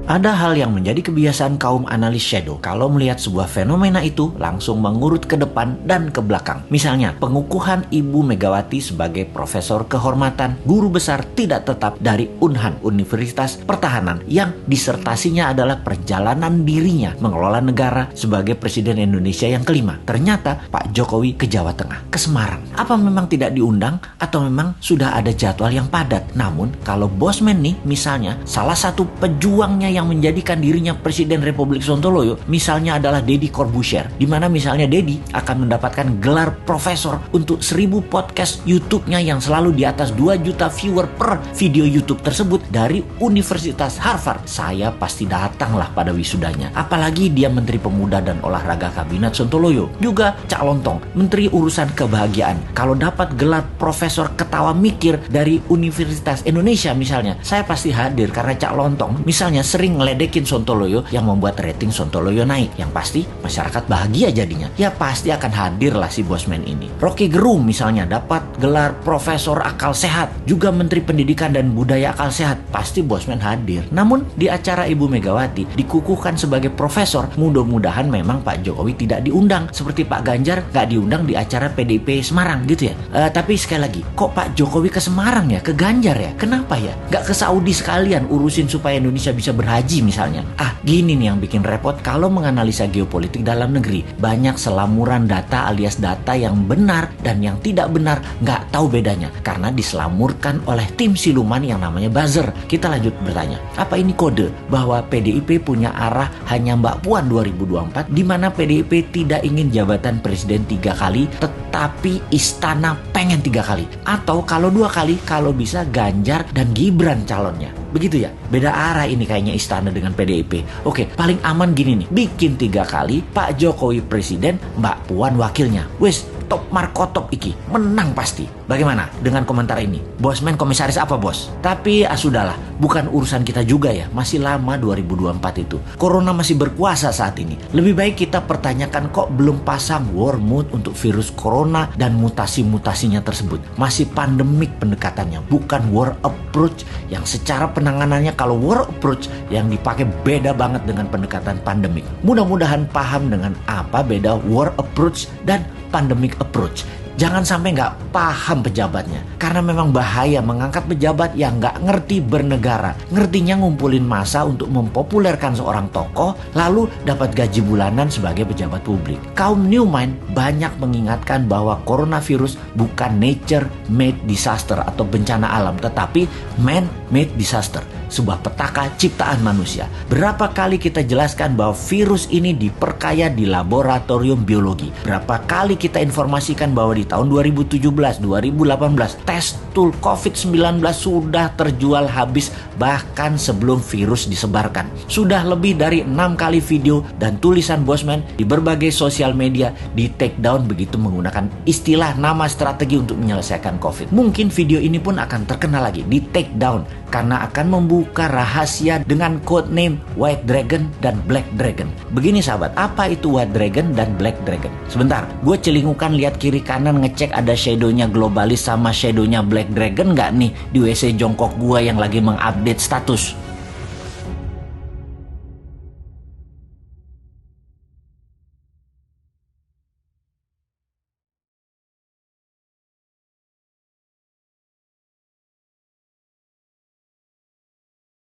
Ada hal yang menjadi kebiasaan kaum analis shadow. Kalau melihat sebuah fenomena itu, langsung mengurut ke depan dan ke belakang. Misalnya, pengukuhan Ibu Megawati sebagai profesor kehormatan, guru besar tidak tetap dari Unhan, Universitas Pertahanan, yang disertasinya adalah perjalanan dirinya mengelola negara sebagai Presiden Indonesia yang kelima. Ternyata Pak Jokowi ke Jawa Tengah, ke Semarang. Apa memang tidak diundang atau memang sudah ada jadwal yang padat? Namun, kalau Bosman nih, misalnya, salah satu pejuangnya yang menjadikan dirinya Presiden Republik Sontoloyo misalnya adalah Deddy Corbuzier, di mana misalnya Deddy akan mendapatkan gelar profesor untuk 1000 podcast YouTube-nya yang selalu di atas 2 juta viewer per video YouTube tersebut dari Universitas Harvard. Saya pasti datanglah pada wisudanya. Apalagi dia Menteri Pemuda dan Olahraga Kabinet Sontoloyo. Juga Cak Lontong, Menteri Urusan Kebahagiaan. Kalau dapat gelar profesor ketawa mikir dari Universitas Indonesia misalnya, saya pasti hadir karena Cak Lontong misalnya sering ngeledekin Sontoloyo yang membuat rating Sontoloyo naik. Yang pasti masyarakat bahagia jadinya. Ya pasti akan hadir lah si Bosman ini. Rocky Gerung misalnya dapat gelar Profesor Akal Sehat, juga Menteri Pendidikan dan Budaya Akal Sehat, pasti Bosman hadir. Namun di acara Ibu Megawati dikukuhkan sebagai profesor, mudah-mudahan memang Pak Jokowi tidak diundang. Seperti Pak Ganjar gak diundang di acara PDIP Semarang gitu ya. Tapi sekali lagi, kok Pak Jokowi ke Semarang ya, ke Ganjar ya? Kenapa ya? Gak ke Saudi sekalian urusin supaya Indonesia bisa berhaji misalnya. Gini nih yang bikin repot kalau menganalisa geopolitik dalam negeri. Banyak selamuran data alias data yang benar dan yang tidak benar, nggak tahu bedanya karena diselamurkan oleh tim siluman yang namanya buzzer. Kita lanjut bertanya, apa ini kode bahwa PDIP punya arah hanya Mbak Puan 2024, di mana PDIP tidak ingin jabatan presiden 3 kali tetapi istana pengen 3 kali, atau kalau 2 kali kalau bisa Ganjar dan Gibran calonnya? Begitu ya, beda arah ini kayaknya istana dengan PDIP. Oke, paling aman gini nih, bikin 3 kali, Pak Jokowi presiden, Mbak Puan wakilnya. Wes, top markotop iki, menang pasti. Bagaimana dengan komentar ini? Bosman komisaris apa bos? Tapi sudahlah, bukan urusan kita juga ya, masih lama 2024 itu. Corona masih berkuasa saat ini. Lebih baik kita pertanyakan kok belum pasang war mode untuk virus corona dan mutasi-mutasinya tersebut. Masih pandemik pendekatannya, bukan war approach yang secara penanganannya kalau war approach yang dipakai beda banget dengan pendekatan pandemik. Mudah-mudahan paham dengan apa beda war approach dan pandemic approach. Jangan sampai nggak paham pejabatnya. Karena memang bahaya mengangkat pejabat yang nggak ngerti bernegara. Ngertinya ngumpulin massa untuk mempopulerkan seorang tokoh, lalu dapat gaji bulanan sebagai pejabat publik. Kaum New Mind banyak mengingatkan bahwa coronavirus bukan nature-made disaster atau bencana alam, tetapi man-made disaster. Sebuah petaka ciptaan manusia. Berapa kali kita jelaskan bahwa virus ini diperkaya di laboratorium biologi. Berapa kali kita informasikan bahwa di tahun 2017, 2018 tes tool COVID-19 sudah terjual habis bahkan sebelum virus disebarkan. Sudah lebih dari 6 kali video dan tulisan Bosman di berbagai sosial media di take down begitu menggunakan istilah nama strategi untuk menyelesaikan COVID. Mungkin video ini pun akan terkenal lagi di take down karena akan membuka rahasia dengan code name White Dragon dan Black Dragon. Begini sahabat, apa itu White Dragon dan Black Dragon? Sebentar, gue celingukan lihat kiri kanan ngecek ada shadownya Globalis sama shadownya Black Dragon nggak nih di WC jongkok gue yang lagi mengupdate status.